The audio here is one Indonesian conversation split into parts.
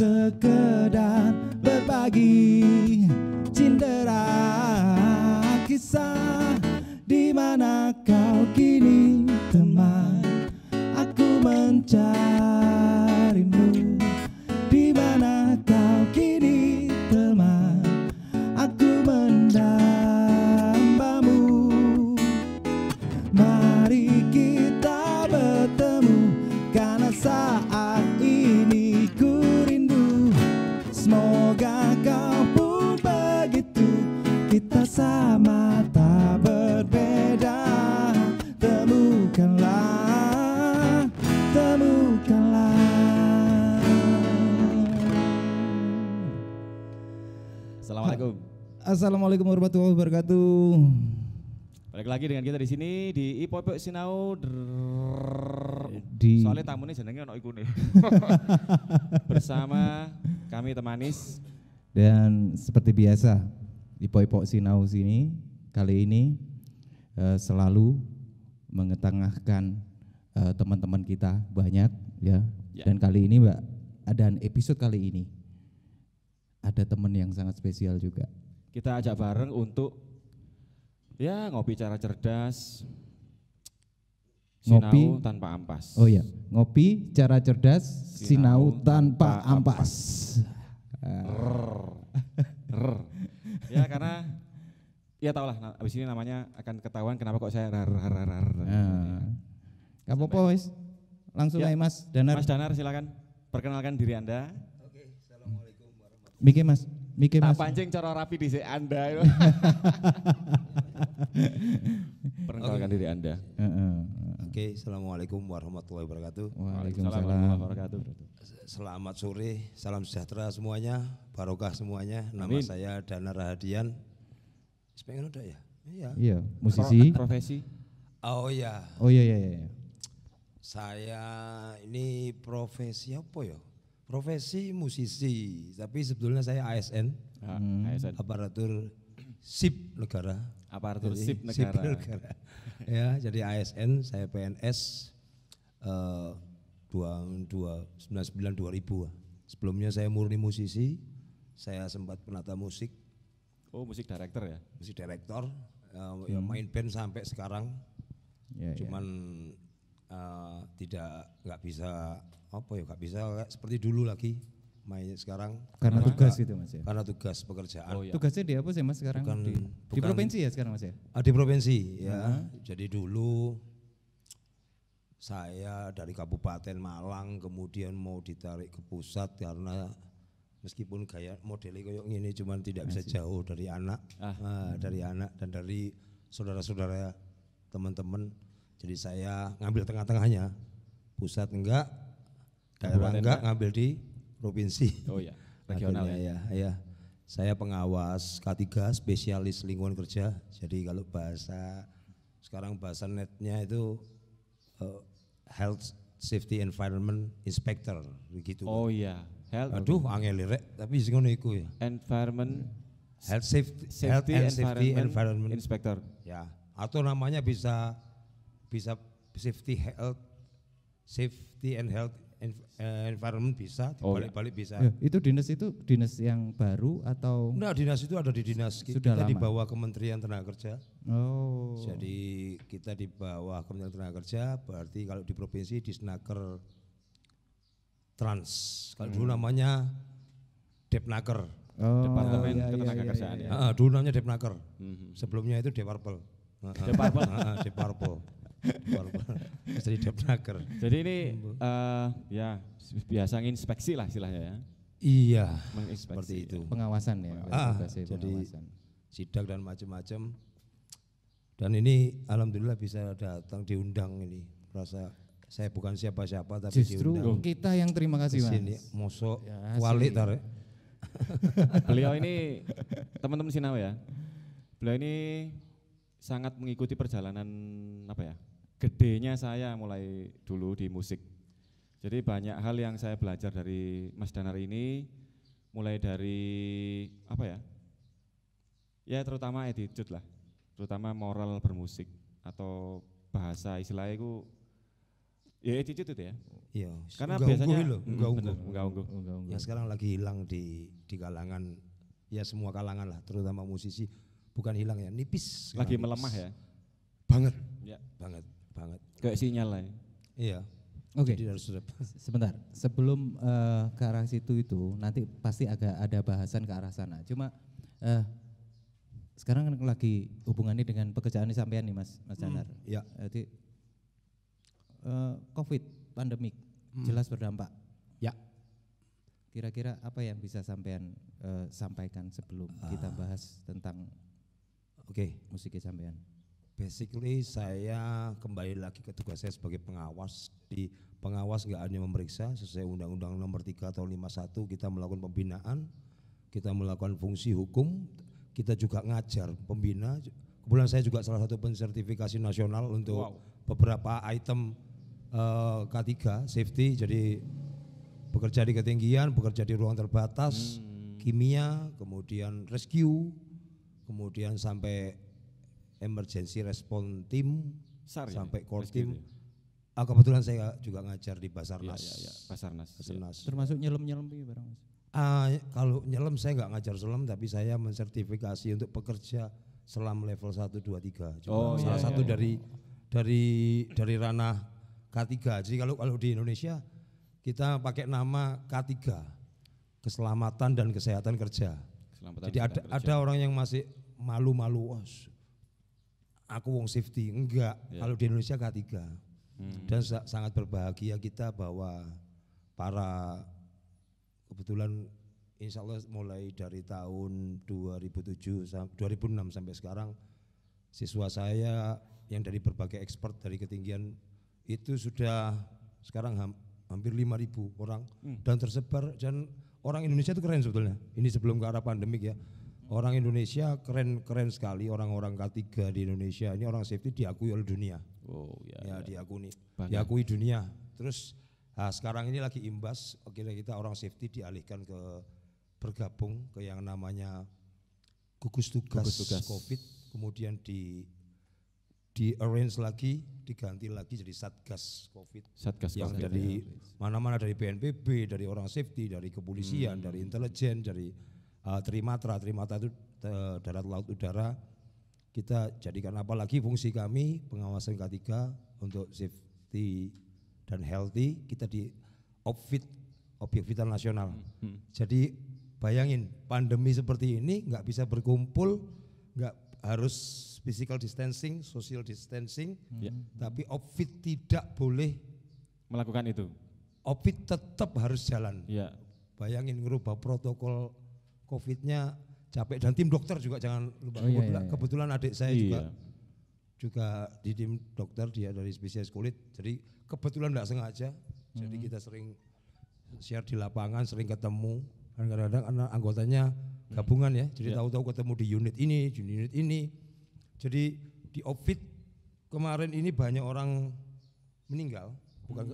sekedar berbagi cindera kisah. Di mana kau kini teman, aku mencarimu. Di mana kau kini teman, aku mendambamu. Mari kita bertemu, karena saat ini ku rindu. Semoga kau pun begitu, kita sama tak berbeda. Temukanlah, temukanlah. Assalamualaikum. Assalamualaikum warahmatullahi wabarakatuh. Balik lagi dengan kita di sini di Ipopok Sinau. Di Soalnya tamunya jenenge ono iku nih. Bersama kami temanis. Dan seperti biasa di Ipopok Sinau sini kali ini selalu mengetengahkan teman-teman kita banyak ya. Dan kali ini Mbak, ada episode kali ini ada teman yang sangat spesial juga. Kita ajak bareng untuk ya ngopi cara cerdas. Ngopi Sinau tanpa ampas. Oh ya, ngopi cara cerdas, sinau tanpa ampas. Ya karena ya tau lah abis ini namanya akan ketahuan kenapa kok saya Gak apa-apa wis. Langsung aja Mas Danar. Mas Danar silakan perkenalkan diri Anda. Oke, assalamualaikum warahmatullahi Mike Mas. Tak pancing cara rapi di Anda. Perkenalkan diri Anda. Oke, assalamualaikum warahmatullahi wabarakatuh. Waalaikumsalam warahmatullahi wabarakatuh. Selamat sore, salam sejahtera semuanya, barokah semuanya. Nama Amin. saya Danar Rahadian. Pengen udah ya? Iya. Iya, musisi. Profesi. Oh ya, Oh iya. saya ini profesi apa ya? Profesi musisi, tapi sebetulnya saya ASN, ASN. aparatur sip negara. Aparatur Jadi, sip negara. Ya, jadi ASN, saya PNS 99-2000. Sebelumnya saya murni musisi, saya sempat penata musik, Oh, musik director ya. musik direktor, ya main band sampai sekarang. Ya, Cuman nggak bisa nggak bisa seperti dulu lagi main sekarang. Karena tugas gitu Mas ya. Karena tugas pekerjaan. Oh ya. Tugasnya di apa sih Mas sekarang? Di bukan- provinsi ya sekarang Mas ya? Di provinsi ya. Jadi dulu saya dari Kabupaten Malang kemudian mau ditarik ke pusat karena meskipun gaya modelnya kayak gini cuman tidak bisa jauh dari anak, dari anak dan dari saudara-saudara teman-teman. Jadi saya ngambil tengah-tengahnya, pusat enggak, daerah Kabupaten enggak, ngambil di provinsi. Oh ya, regional Akhirnya ya. Saya pengawas K3 spesialis lingkungan kerja. Jadi kalau sekarang bahasa netnya itu Health Safety Environment Inspector begitu. Oh iya, health. Aduh, angel rek, tapi sing ngono iku ya. Environment Health Safety Environment Inspector. ya. Atau namanya bisa safety and health environment bisa, Oh, dibalik-balik bisa. Ya, itu dinas yang baru atau? Nah, dinas itu ada di dinas Sudah kita di lama? bawah Kementerian Tenaga Kerja. Oh. Jadi kita di bawah Kementerian Tenaga Kerja, berarti kalau di provinsi Disnaker Trans. Kalau dulu namanya Depnaker. Oh, Departemen iya, Ketenagakerjaan ya. Dulu namanya Depnaker. Mhm. Sebelumnya itu Deparpel. Deparpel. Deparpel. Jadi Depnaker. Jadi ini ya biasa nginspeksi lah istilahnya ya. Iya, Menginspeksi. seperti itu. pengawasan ya. tugasnya Jadi pengawasan. sidak dan macam-macam. Dan ini alhamdulillah bisa datang diundang ini. Rasa saya bukan siapa-siapa tapi Justru diundang kita yang terima kasih sini. Mas. Mosok Ya, wali sih. tarik. Beliau ini teman-teman Sinau ya. Beliau ini sangat mengikuti perjalanan apa ya? Gedenya saya mulai dulu di musik. Jadi banyak hal yang saya belajar dari Mas Danar ini, mulai dari apa ya? Ya terutama attitude lah, terutama moral bermusik atau bahasa istilahnya itu Ya attitude itu ya. Iya. Karena biasanya unggah-ungguh. Ya sekarang lagi hilang di kalangan ya semua kalangan lah, terutama musisi. Bukan hilang ya, nipis. Lagi melemah ya. Banget. Ya. Banget. Kayak sinyal lah. Iya. Oke. Sebentar, sebelum ke arah situ itu nanti pasti agak ada bahasan ke arah sana. Cuma sekarang kan lagi hubungannya dengan pekerjaan sampean nih Mas Canar. Iya. Jadi COVID, pandemik jelas berdampak. Ya. Kira-kira apa yang bisa sampean sampaikan sebelum kita bahas tentang musiknya sampean? Basically saya kembali lagi ke tugas saya sebagai pengawas. Di pengawas nggak hanya memeriksa sesuai Undang-Undang Nomor 3 tahun 51, kita melakukan pembinaan, kita melakukan fungsi hukum, kita juga ngajar pembina. Kebetulan saya juga salah satu pensertifikasi nasional untuk beberapa item K3 safety, jadi bekerja di ketinggian, bekerja di ruang terbatas, kimia, kemudian rescue, kemudian sampai emergency response team, sampai core team. Kebetulan saya juga ngajar di Basarnas. Basarnas. Termasuk nyelam-nyelam barang Mas? Kalau nyelam saya nggak ngajar selam, tapi saya mensertifikasi untuk pekerja selam level 1, 2, 3. Salah satu dari ranah K3. Jadi kalau di Indonesia kita pakai nama K3, keselamatan dan kesehatan kerja. Jadi ada orang yang masih malu-malu, aku wong safety, enggak. Kalau di Indonesia K3. Dan sangat berbahagia kita bahwa kebetulan insya Allah mulai dari tahun 2006 sampai sekarang, siswa saya yang dari berbagai expert dari ketinggian itu sudah sekarang hampir 5.000 orang dan tersebar, dan orang Indonesia itu keren sebetulnya. Ini sebelum ke arah pandemik ya. Orang Indonesia keren sekali, orang-orang K3 di Indonesia ini orang safety diakui oleh dunia. Diakui dunia. Terus sekarang ini lagi imbas, kita orang safety dialihkan bergabung ke yang namanya gugus tugas COVID, kemudian di arrange lagi, diganti lagi jadi Satgas COVID. Yang dari mana-mana, dari BNPB, dari orang safety, dari kepolisian, dari intelijen, dari Trimatra itu darat laut udara. Kita jadikan, apalagi fungsi kami pengawasan K3 untuk safety dan healthy, kita di objek vital nasional. Jadi bayangin pandemi seperti ini nggak bisa berkumpul, nggak harus physical distancing, social distancing, tapi outfit tidak boleh melakukan itu. Outfit tetap harus jalan. Bayangin ngerubah protokol COVID-nya capek, dan tim dokter juga jangan lupa. Kebetulan adik saya juga di tim dokter, dia dari spesialis kulit, jadi kebetulan tidak sengaja. Jadi kita sering share di lapangan, sering ketemu. Kadang-kadang anggotanya gabungan ya, jadi tahu-tahu ketemu di unit ini. Jadi di outfit kemarin ini banyak orang meninggal,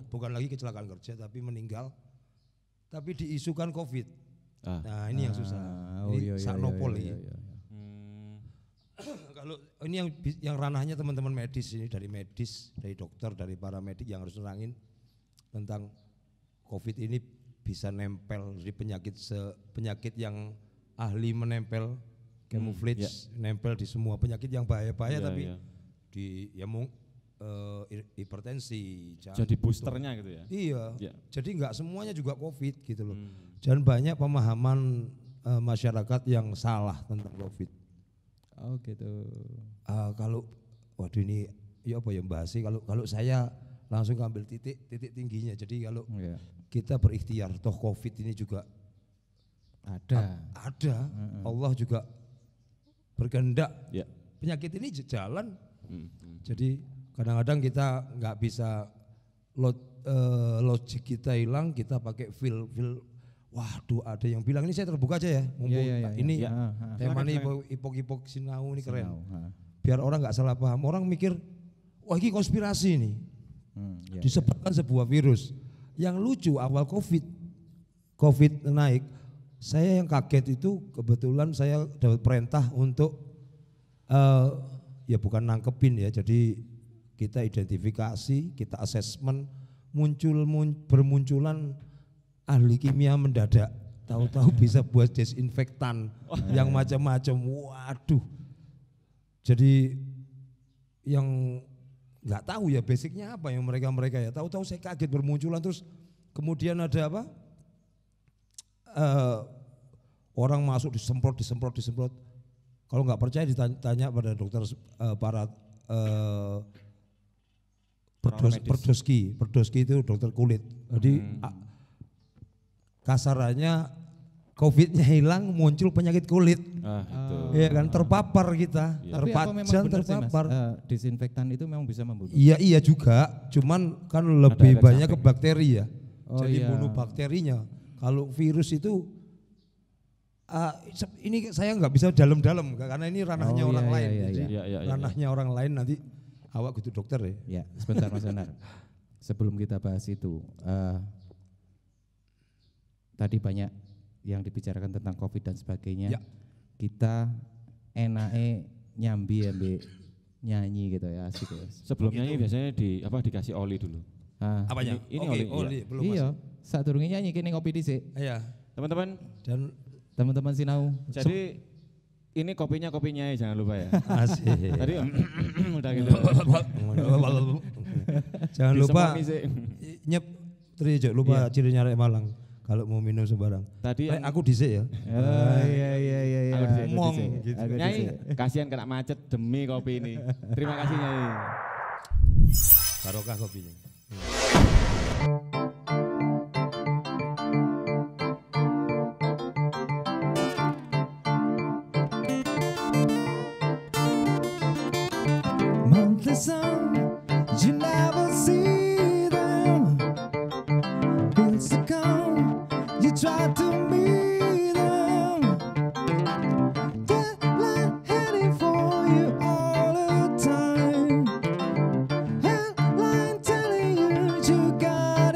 bukan lagi kecelakaan kerja tapi meninggal, tapi diisukan COVID. Nah ini yang susah, ini saknopol ini. Kalau ini yang ranahnya teman-teman medis, ini dari dokter, dari paramedik yang harus nerangin tentang COVID ini bisa nempel di penyakit yang ahli menempel, camouflage, nempel di semua penyakit yang bahaya-bahaya, tapi di hipertensi. Jadi boosternya gitu ya? Iya, jadi nggak semuanya juga COVID gitu loh. Dan banyak pemahaman masyarakat yang salah tentang COVID. Oh gitu. Kalau ini ya apa ya bahas sih, kalau saya langsung ambil titik tingginya. Jadi kalau kita berikhtiar, toh COVID ini juga ada. Allah juga berkehendak penyakit ini jalan. Jadi kadang-kadang kita nggak bisa logik kita hilang, kita pakai feel. Waduh, ada yang bilang, ini saya terbuka aja ya, ini temanya ipok sinau ini keren. Biar orang nggak salah paham, orang mikir wah ini konspirasi nih, disebabkan sebuah virus. Yang lucu awal COVID naik, saya yang kaget itu kebetulan saya dapat perintah untuk bukan nangkepin ya, jadi kita identifikasi, kita assessment, bermunculan ahli kimia mendadak, tahu-tahu bisa buat desinfektan yang macam-macam. Waduh. Jadi yang nggak tahu ya basicnya apa yang mereka ya. Tahu-tahu saya kaget bermunculan, terus kemudian ada apa? Orang masuk disemprot. Kalau nggak percaya ditanya pada dokter para Perdoski itu dokter kulit. Jadi kasarannya COVID-nya hilang, muncul penyakit kulit. Iya kan, terpapar kita, terpapar. Desinfektan itu memang bisa membunuh. Iya juga, cuman kan lebih banyak ke bakteri ya. Jadi bunuh bakterinya. Kalau virus itu ini saya nggak bisa dalam-dalam karena ini ranahnya orang lain. Ranahnya orang lain, nanti awak gitu dokter ya. Ya, sebentar Mas Anar. Sebelum kita bahas itu, tadi banyak yang dibicarakan tentang COVID dan sebagainya. Ya. Kita enake nyambi nyanyi gitu ya, asik ya. Sebelum nyanyi biasanya dikasih oli dulu. Apanya? Ini oli belum. Iya, saat turunnya nyanyi kini ngopi dhisik. Iya. Teman-teman dan teman-teman Sinau. Jadi ini kopinya ya, jangan lupa ya. Asik. Tadi udah gitu. Jangan lupa lupa ciri nyarek Malang kalau mau minum sembarang. Tadi aku dhisik ya. Iya. Ngomong gitu. Nyai, kasihan kena macet demi kopi ini. Terima kasih Nyai. Barokah kopinya. Sun, you never see them. Bills to come, you try to meet them. Deadline heading for you all the time. Headline telling you you got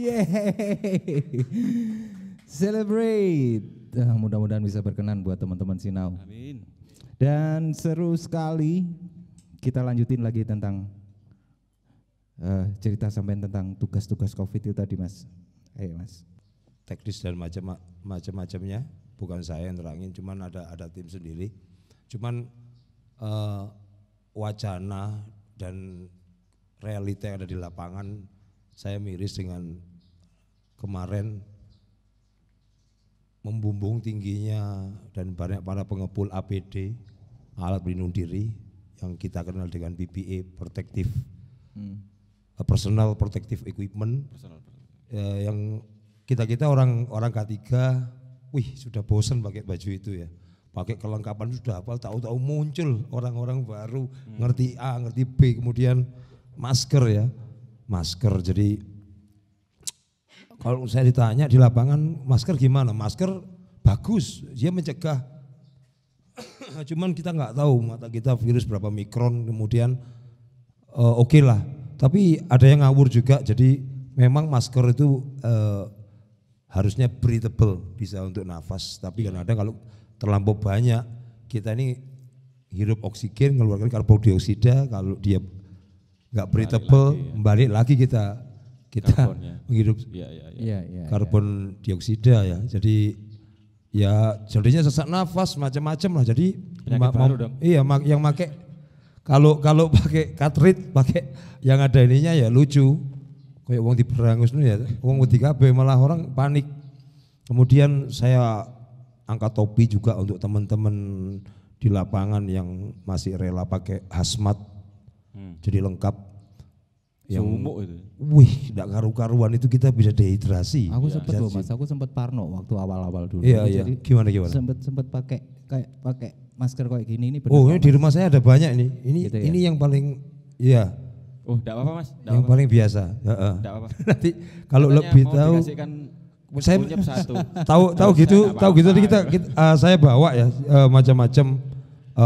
Yeay. Celebrate. Mudah-mudahan bisa berkenan buat teman-teman Sinau. Amin. Dan seru sekali kita lanjutin lagi tentang cerita sampai tentang tugas-tugas COVID itu tadi Mas. Ayo Mas. Teknis dan macam-macamnya, bukan saya yang terangin, cuman ada tim sendiri. Cuman wacana dan realita yang ada di lapangan saya miris dengan kemarin membumbung tingginya dan banyak para pengepul APD, alat pelindung diri yang kita kenal dengan PPE, personal protective equipment, yang kita orang K3, sudah bosan pakai baju itu ya, pakai kelengkapan sudah hafal, tahu-tahu muncul orang-orang baru ngerti A, ngerti B, kemudian masker. Jadi kalau saya ditanya di lapangan masker gimana? Masker bagus, dia mencegah. Cuman kita nggak tahu mata kita virus berapa mikron, kemudian oke lah. Tapi ada yang ngawur juga, jadi memang masker itu harusnya breathable, bisa untuk nafas. Tapi kadang-kadang kalau terlampau banyak, kita ini hirup oksigen, mengeluarkan karbon dioksida, kalau dia nggak breathable, balik lagi kita menghirup karbon dioksida ya. Jadi ya jadinya sesak nafas macam-macam lah. Jadi yang pakai kalau pakai cartridge, pakai yang ada ininya ya lucu. Kayak wong diberangus ya, wong wedi kabeh malah orang panik. Kemudian saya angkat topi juga untuk teman-teman di lapangan yang masih rela pakai hazmat. Jadi lengkap. Yang itu. Enggak karu-karuan itu kita bisa dehidrasi. Aku sempat loh Mas, aku sempat parno waktu awal-awal dulu. Iya. Jadi gimana? Sempat pakai masker kayak gini ini. Ini di rumah saya ada banyak nih. Ini yang paling Oh, enggak apa-apa Mas. Yang paling biasa. Enggak apa-apa. Nanti kalau lebih tahu saya tahu gitu tadi kita saya bawa ya macam-macam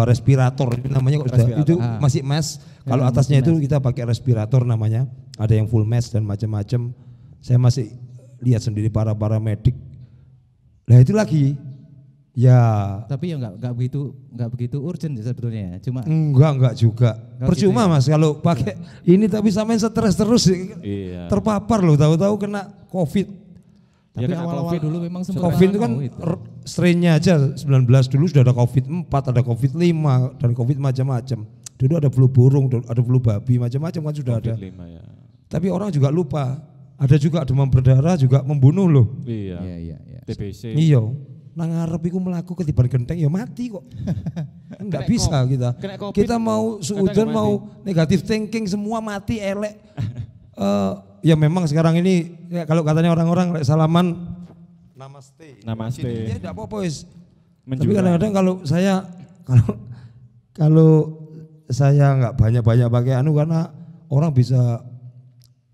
respirator namanya itu masih mask. Kalau atasnya itu kita pakai respirator namanya, ada yang full mask dan macam-macam. Saya masih lihat sendiri para medik. Nah itu lagi, ya. Tapi ya nggak begitu urgent ya sebetulnya. Cuma enggak juga. Percuma gitu ya? Mas kalau pakai ini tapi sampai stres terus, terpapar loh. Tahu-tahu kena COVID. Tapi awal-awal dulu memang sempat COVID itu kan strainnya aja 19 dulu sudah ada COVID 4, ada COVID 5 dan COVID macam-macam. Dulu ada flu burung, ada flu babi, macam-macam kan sudah COVID ada. 5, ya. Tapi orang juga lupa, ada juga demam berdarah juga membunuh loh. Iya. TBC. Iya. Nang ngarep iku mlaku ketiban genteng ya mati kok. Enggak bisa kita. Kita mau suudzon mau negatif thinking semua mati elek. Ya memang sekarang ini ya, kalau katanya orang-orang salaman namaste. Ya enggak apa-apa wis. Tapi kadang-kadang kalau saya nggak banyak pakai karena orang bisa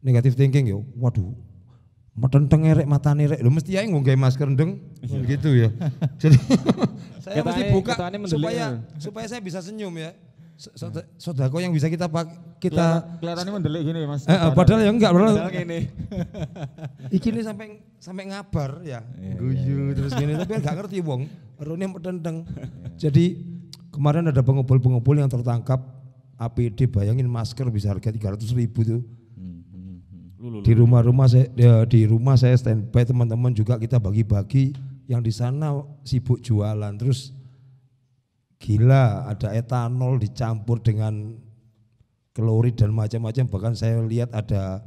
negatif thinking ya. Waduh, metenteng erek matane erek. Lho mesti ae nggawe masker ndeng gitu ya. Jadi saya mesti buka supaya saya bisa senyum ya. Sodako yang bisa kita pakai kelihatannya mendelik gini Mas. Padahal ya enggak padahal gini. Iki ini sampai ngabar ya. Guyu terus gini tapi enggak ngerti wong. Rene metenteng. Jadi kemarin ada pengumpul-pengumpul yang tertangkap APD, bayangin masker bisa harga 300.000 tuh. Di rumah saya standby, teman-teman juga kita bagi-bagi, yang di sana sibuk jualan. Terus gila, ada etanol dicampur dengan klorid dan macam-macam. Bahkan saya lihat ada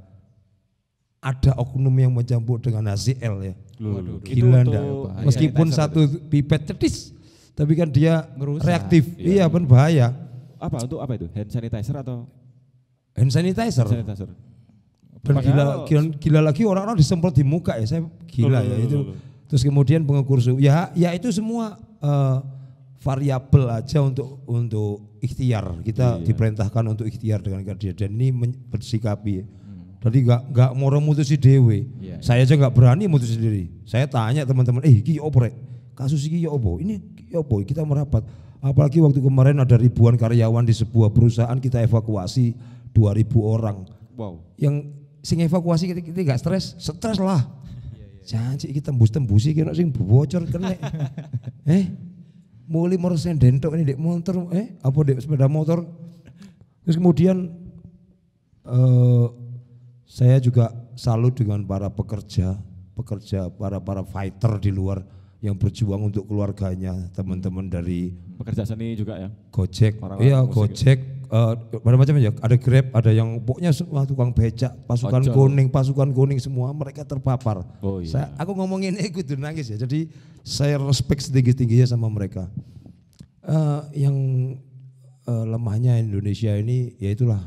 oknum yang mencampur dengan HCl ya. Gila enggak? Meskipun satu pipet cetis, tapi kan dia merusak, reaktif, iya kan bahaya. Untuk apa itu? Hand sanitizer atau? Hand sanitizer. Dan gila lagi orang-orang disemprot di muka ya, saya gila ya itu. Terus kemudian pengukur suhu, ya itu semua variabel aja untuk ikhtiar. Kita diperintahkan untuk ikhtiar dengan kerja dan ini bersikapi. Jadi nggak mau mutusi dewe. Saya aja nggak berani mutusi sendiri. Saya tanya teman-teman, iki opo rek? Kasus iki ya opo? Ini ya opo? Kita merapat. Apalagi waktu kemarin ada ribuan karyawan di sebuah perusahaan, kita evakuasi 2.000 orang. Wow. Yang sing evakuasi kita gak stres lah. Janji kita tembus-tembusi kena sing bocor kena. Mulai merosen dentok ini dek motor, apa dek sepeda motor. Terus kemudian saya juga salut dengan para pekerja, para fighter di luar yang berjuang untuk keluarganya, teman-teman dari pekerja seni juga ya. Gojek, iya Gojek, macam-macam ya. Ada Grab, ada yang pokoknya semua tukang becak, pasukan kuning semua mereka terpapar. Oh, iya. Aku ngomongin ikut nangis ya. Jadi saya respect setinggi-tingginya sama mereka. Yang lemahnya Indonesia ini ya itulah.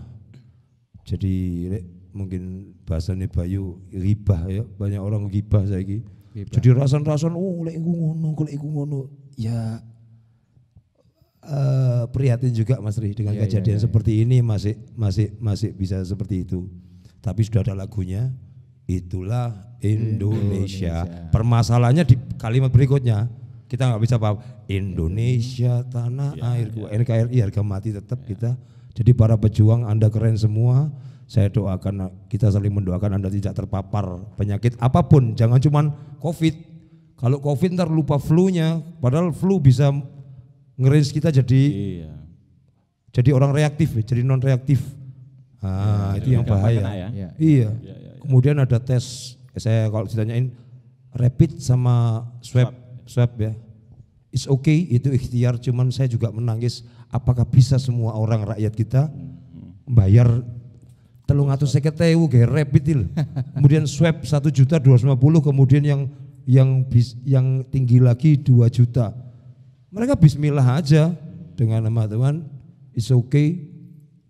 Jadi mungkin bahasanya Bayu ribah ya, banyak orang ribah saiki. Jadi rasan-rasan lek iku ngono. Ya prihatin juga Mas Ri dengan kejadian seperti ini masih bisa seperti itu. Tapi sudah ada lagunya, itulah Indonesia. Permasalahannya di kalimat berikutnya kita nggak bisa paham. Indonesia tanah airku, NKRI harga mati tetap kita. Jadi para pejuang Anda keren semua. Saya doakan, kita saling mendoakan Anda tidak terpapar penyakit apapun, jangan cuman COVID. Kalau COVID ntar lupa flu-nya, padahal flu bisa ngerange kita jadi orang reaktif, jadi non reaktif. Itu yang bahaya. Iya. Kemudian ada tes, saya kalau ditanyain rapid sama swab ya. It's okay, itu ikhtiar, cuman saya juga menangis. Apakah bisa semua orang rakyat kita bayar 350.000 gaya rapid il. Kemudian swab 1.250.000, kemudian yang tinggi lagi 2 juta. Mereka bismillah aja dengan nama Tuhan, it's okay.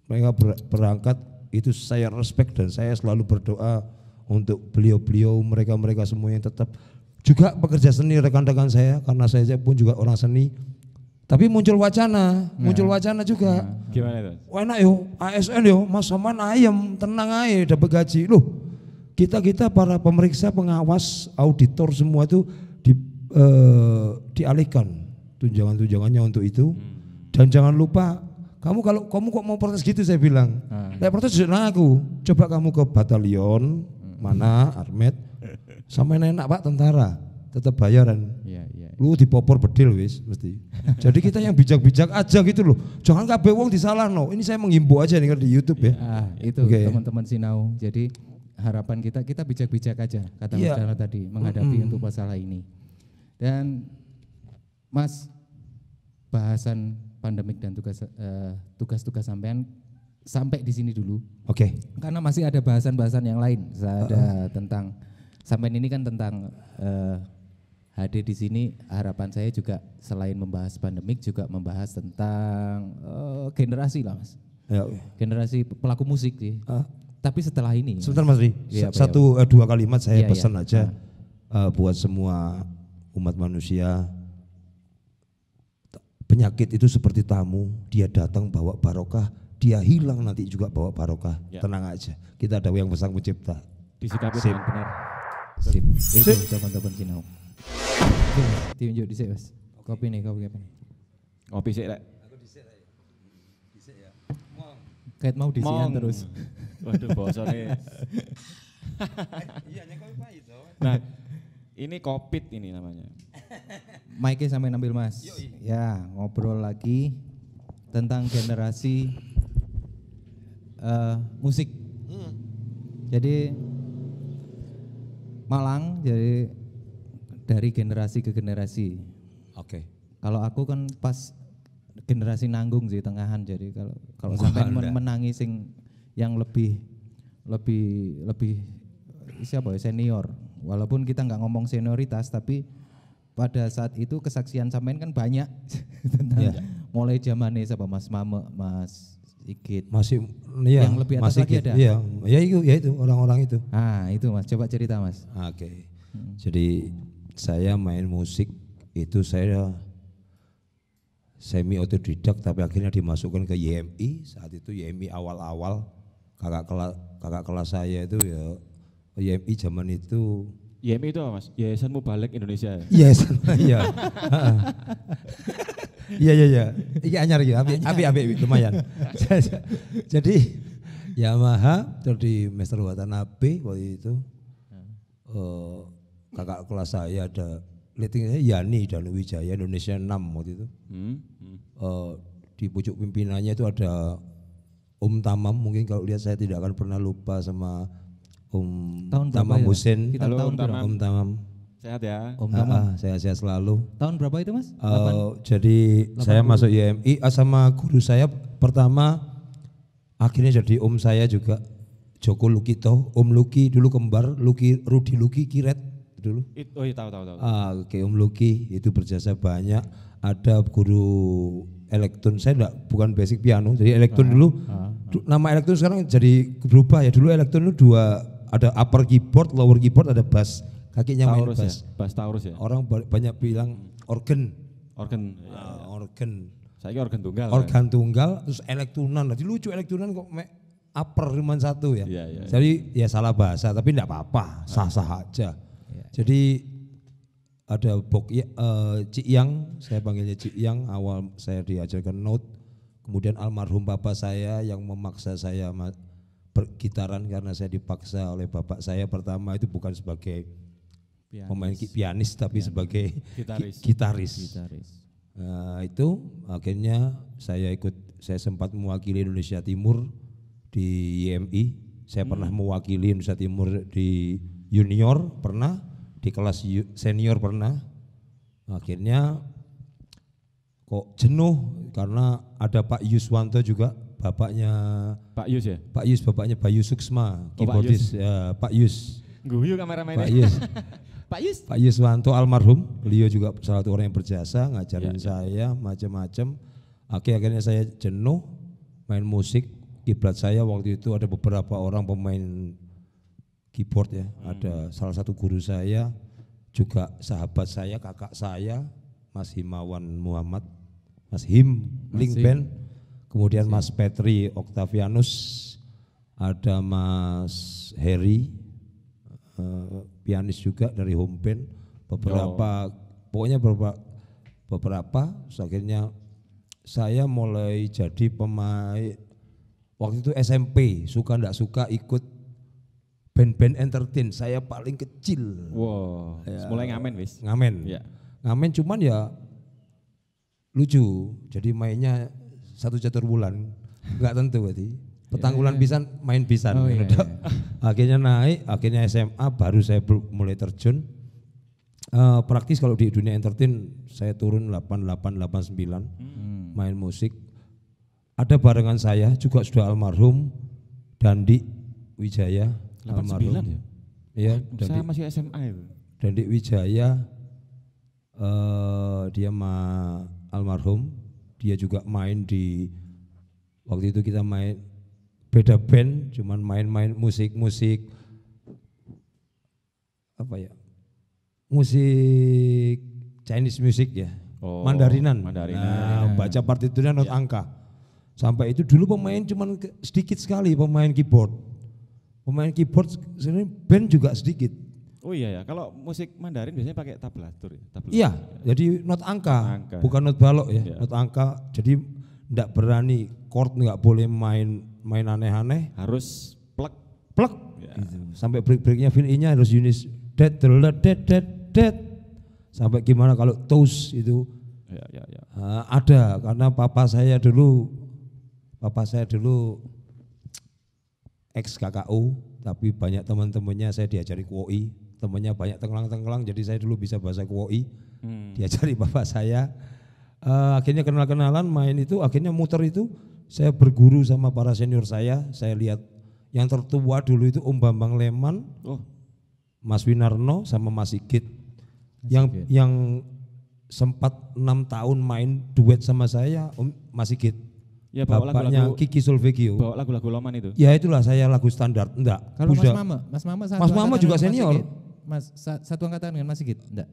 Mereka berangkat, itu saya respect dan saya selalu berdoa untuk beliau-beliau, mereka semua yang tetap juga pekerja seni, rekan-rekan saya, karena saya pun juga orang seni. Tapi muncul wacana juga. Gimana itu? Enak yo, ASN yo, Mas Saman ayam, tenang aja dapat gaji. Loh, kita para pemeriksa, pengawas, auditor semua itu dialihkan tunjangan-tunjangannya untuk itu. Dan jangan lupa, kamu kok mau protes gitu saya bilang. Protes jangan aku. Coba kamu ke batalion mana Armet, sama enak Pak tentara, tetap bayaran. Lu dipopor bedil wis mesti. Jadi kita yang bijak-bijak aja gitu loh. Jangan kabeh wong disalahno. Ini saya menghimbau aja nih di YouTube ya. Itu teman-teman Sinau. Jadi harapan kita bijak-bijak aja kata Mas Dara tadi menghadapi untuk masalah ini. Dan Mas, bahasan pandemik dan tugas-tugas sampean sampai di sini dulu. Oke. Karena masih ada bahasan-bahasan yang lain. Ada tentang sampean ini kan tentang hadir di sini, harapan saya juga selain membahas pandemik juga membahas tentang generasi lah Mas. Generasi pelaku musik sih. Tapi setelah ini. Sebentar Mas Ri, dua kalimat saya pesan aja buat semua umat manusia. Penyakit itu seperti tamu, dia datang bawa barokah, dia hilang nanti juga bawa barokah. Tenang aja, kita ada yang besar pencipta. Disikapi dengan benar. Sip. Itu teman-teman Sinau. Diunjuk di sini Mas. Kopi nih. Kopi sih rek. Aku disik ya. Disik ya. Kayak mau disian terus. Waduh bosone. Iya kopi pahit toh. Nah, ini COVID ini namanya. Mike sampai ambil Mas. Ya, ngobrol lagi tentang generasi musik. Jadi Malang jadi dari generasi ke generasi. Oke. Kalau aku kan pas generasi nanggung sih tengahan, jadi kalau sampai menangi sing yang lebih siapa ya, senior. Walaupun kita nggak ngomong senioritas, tapi pada saat itu kesaksian sampean kan banyak tentang mulai zamannya siapa Mas Mame, Mas Igit. Masih yang lebih atas lagi ada. Iya, itu orang-orang itu. Itu Mas, coba cerita Mas. Oke. Jadi saya main musik itu saya semi otodidak, tapi akhirnya dimasukkan ke YMI. Saat itu YMI awal-awal kakak kelas saya itu ya YMI zaman itu. YMI itu apa Mas? Yayasan Mubalek Indonesia. Yayasan, iya. Iya. Iki anyar iki, api lumayan. Yamaha terus di Master Watanabe waktu itu. Kakak kelas saya ada lighting saya Yani dan Wijaya Indonesia 6 waktu itu. Di pucuk pimpinannya itu ada Om Tamam, mungkin kalau lihat saya tidak akan pernah lupa sama Om Tamam Hussein. Kita tahun berapa? Om Tamam. Sehat ya. Om Tamam. Sehat-sehat selalu. Tahun berapa itu Mas? Jadi saya masuk IMI sama guru saya pertama akhirnya jadi om saya juga Joko Lukito, Om Luki dulu kembar, Rudi Luki Kiret dulu. Oh iya tahu. Oke, Om Luki itu berjasa banyak. Ada guru elektron, saya bukan basic piano, jadi elektron dulu. Nama elektron sekarang jadi berubah ya. Dulu elektron itu dua, ada upper keyboard, lower keyboard, ada bass. Kakinya main bass. Ya? Bass Taurus ya. Orang banyak bilang organ. Organ. Saya organ tunggal. Organ tunggal, terus elektronan. Jadi lucu elektronan kok upper cuma satu ya. Iya. Jadi ya salah bahasa, tapi enggak apa-apa, sah-sah aja. Jadi ada Cik Yang, saya panggilnya Cik Yang, awal saya diajarkan note, kemudian almarhum bapak saya yang memaksa saya bergitaran karena saya dipaksa oleh bapak saya pertama itu bukan sebagai pemain pianis tapi sebagai gitaris. Nah, itu akhirnya saya sempat mewakili Indonesia Timur di IMI, saya pernah mewakili Indonesia Timur di junior pernah, di kelas senior pernah. Akhirnya kok jenuh karena ada Pak Yuswanto juga, bapaknya Pak Yus ya? Pak Yus, bapaknya Bayu Suksma, keyboardis ya, Pak Yus. Guyu kameramen. Pak Yus. Pak Yuswanto almarhum, beliau juga salah satu orang yang berjasa ngajarin saya macam-macam. Akhirnya saya jenuh main musik. Kiblat saya waktu itu ada beberapa orang pemain keyboard ya. Ada salah satu guru saya, juga sahabat saya, kakak saya, Mas Himawan Muhammad, Mas Him, Link Band, kemudian Mas Petri Octavianus, ada Mas Heri, pianis juga dari home band, pokoknya beberapa, akhirnya saya mulai jadi pemain, waktu itu SMP, suka ndak suka ikut band-band entertain, saya paling kecil. Wow, ya, mulai ngamen wis. Ngamen. Ya. Ngamen cuman ya lucu, jadi mainnya 1 catur bulan, enggak tentu berarti. Petanggulan pisan, main pisan. Akhirnya naik, akhirnya SMA baru saya mulai terjun. Praktis kalau di dunia entertain saya turun 88, 89 main musik. Ada barengan saya juga sudah almarhum Dandi Wijaya. 89 ya? Iya, saya masih SMA itu. Dandi Wijaya, dia almarhum, dia juga main di, waktu itu kita main beda band, cuman main-main musik apa ya, musik Chinese music ya, Mandarinan. Nah, baca partiturnya not angka. Sampai itu dulu pemain cuman sedikit sekali pemain keyboard. Sebenarnya band juga sedikit. Oh iya ya, kalau musik Mandarin biasanya pakai tablatur ya? Iya, jadi not angka, bukan not balok ya, not angka. Jadi enggak berani chord, enggak boleh main aneh-aneh, harus plek ya. Gitu. Sampai break-breaknya feel-nya harus unis dead, sampai gimana kalau toast itu ya. Ada, karena papa saya dulu ex KKU, tapi banyak teman-temannya saya diajari kuoi, temannya banyak tenggelang, jadi saya dulu bisa bahasa kuoi, diajari bapak saya. Akhirnya kenalan main itu, akhirnya muter itu, saya berguru sama para senior saya lihat yang tertua dulu itu Om Bambang Leman, Mas Winarno sama Mas Sigit, yang sempat 6 tahun main duet sama saya, Mas Sigit. Ya, bapaknya Kiki Solvegio. Bawa lagu-lagu Loman itu. Ya itulah saya lagu standar, enggak. Kalau Mas Mama juga senior. Mas satu angkatan dengan Mas Sigit, enggak?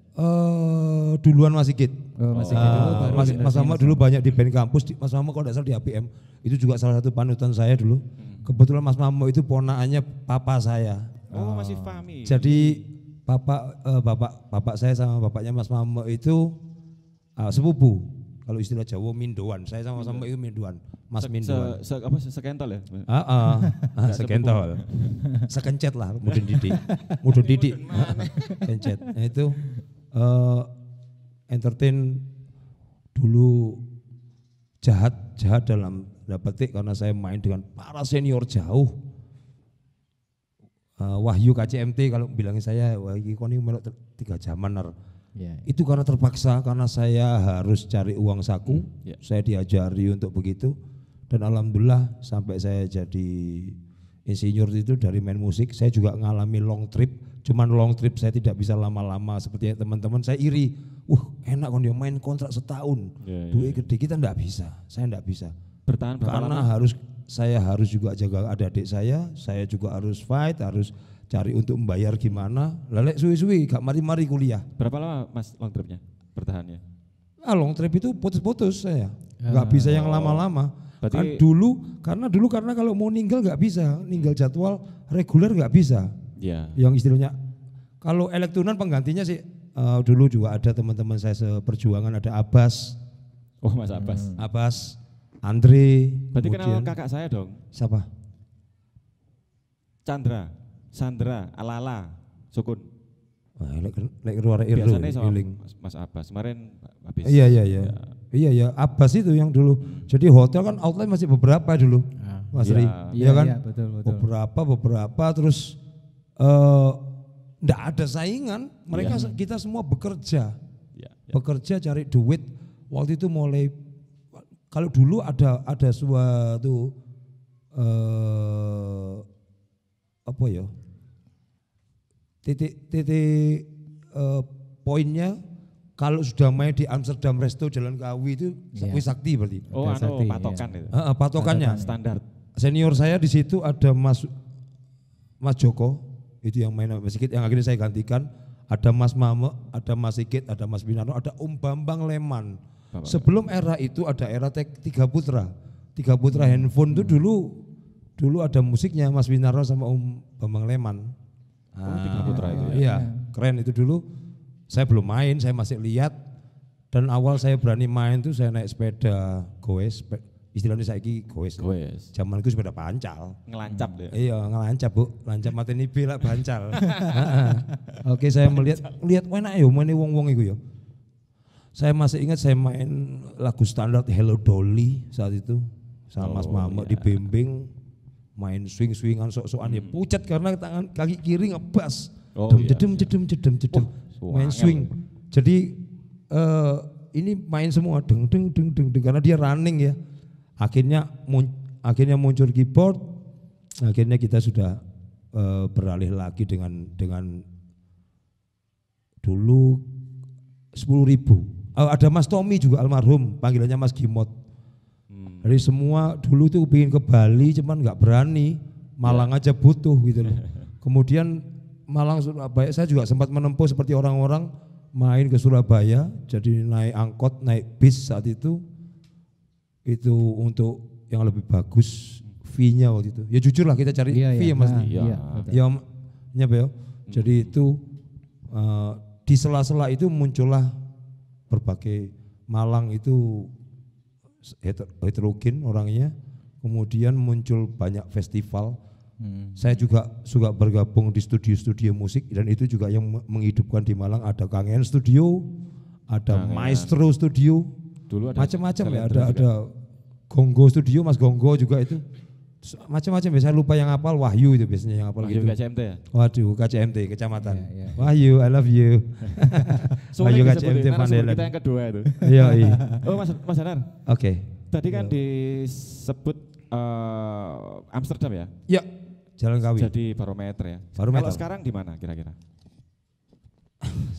Duluan Mas Sigit. Mas Sigit dulu baru Mas Mama dulu banyak di band kampus, Mas Mama kalau enggak salah di APM. Itu juga salah satu panutan saya dulu. Kebetulan Mas Mama itu ponakannya papa saya. Oh, masih Fahmi. Jadi bapak saya sama bapaknya Mas Mama itu sepupu. Kalau istilah Jawa mindoan, saya sama-sama itu mindoan, Mas mindoan. Sekentol ya? Sekentol. Sekencet lah, mudun didik. Kencet. Nah itu entertain dulu jahat dalam petik karena saya main dengan para senior jauh. Wahyu KCMT kalau bilangin saya, wah ini koni melok 3 jaman. Itu karena terpaksa, karena saya harus cari uang saku, saya diajari untuk begitu, dan alhamdulillah sampai saya jadi insinyur itu dari main musik. Saya juga ngalami long trip, cuman long trip saya tidak bisa lama-lama seperti teman-teman. Saya iri, enak kan dia main kontrak setahun, duit gede, kita enggak bisa, saya enggak bisa. Bertahan karena saya harus juga jaga adik-adik saya juga harus fight, harus cari untuk membayar gimana. Lelek suwi-suwi gak mari-mari kuliah. Berapa lama Mas long tripnya, bertahannya? Long trip itu putus-putus saya, gak bisa yang lama-lama. Berarti Dulu karena kalau mau ninggal gak bisa, ninggal jadwal reguler gak bisa. Yang istilahnya, kalau elektronan penggantinya sih dulu juga ada teman-teman saya seperjuangan, ada Abbas. Oh Mas Abbas. Abbas, Andre. Berarti kenal kakak saya dong? Siapa? Sandra, Alala, Sukun. Lek keluar biasanya sama Mas Abbas, kemarin habis. Iya, Abbas itu yang dulu. Jadi hotel kan outlet masih beberapa dulu, Mas Ri. Iya kan? Iya, betul. Beberapa terus enggak ada saingan. Kita semua bekerja. Bekerja cari duit. Waktu itu mulai, kalau dulu ada suatu titik poinnya, kalau sudah main di Amsterdam Resto Jalan Kawi itu wis sakti berarti. Patokan itu. Patokannya standar. Senior saya di situ ada Mas Joko, itu yang main sedikit, yang akhirnya saya gantikan. Ada Mas Mame, ada Mas Sigit, ada Mas Binano, ada Om Bambang Leman. Sebelum era itu ada era Tiga Putra handphone itu dulu ada musiknya Mas Binaro sama Om Bambang Leman. Tiga Putra itu ya. Iya, keren itu dulu. Saya belum main, saya masih lihat. Dan awal saya berani main tuh saya naik sepeda goes, istilahnya saiki goes. Zaman itu sepeda pancal. Ngelancap deh. Iya, ngelancap Bu, lancap mateni B lah pancal. Oke, saya melihat enak ya main wong-wong itu ya. Saya masih ingat saya main lagu standar Hello Dolly saat itu sama Mas Mame dibimbing, main swing-swingan sok-sokan ya pucat karena tangan kaki kiri ngebas. Jedem. Main swing. Jadi ini main semua deng karena dia running ya. Akhirnya muncul keyboard. Akhirnya kita sudah beralih lagi dengan dulu 10.000. Ada Mas Tommy juga almarhum, panggilannya Mas Gimot. Dari semua dulu tuh pengen ke Bali cuman nggak berani, Malang aja butuh gitu loh. Kemudian Malang Surabaya saya juga sempat menempuh seperti orang-orang main ke Surabaya, jadi naik angkot, naik bis saat itu untuk yang lebih bagus fee-nya waktu itu. Ya jujur lah kita cari fee ya Mas. Jadi itu di sela-sela itu muncullah berbagai, Malang itu heterogen orangnya, kemudian muncul banyak festival. Saya juga suka bergabung di studio-studio musik dan itu juga yang menghidupkan di Malang. Ada Kangen Studio, ada Maestro Studio, macam-macam ya, ada Gonggo Studio, Mas Gonggo juga itu. Macam-macam, biasanya lupa yang hafal Wahyu itu biasanya yang hafal gitu. KCMT ya? Waduh, KCMT kecamatan. Wahyu, I love you. Wahyu KCMT Mandela. Kita yang kedua itu. Iya. Oh Mas Hanar. Oke. Tadi kan disebut Amsterdam ya? Iya. Jalan Kawi. Jadi barometer ya. Kalau sekarang di mana kira-kira?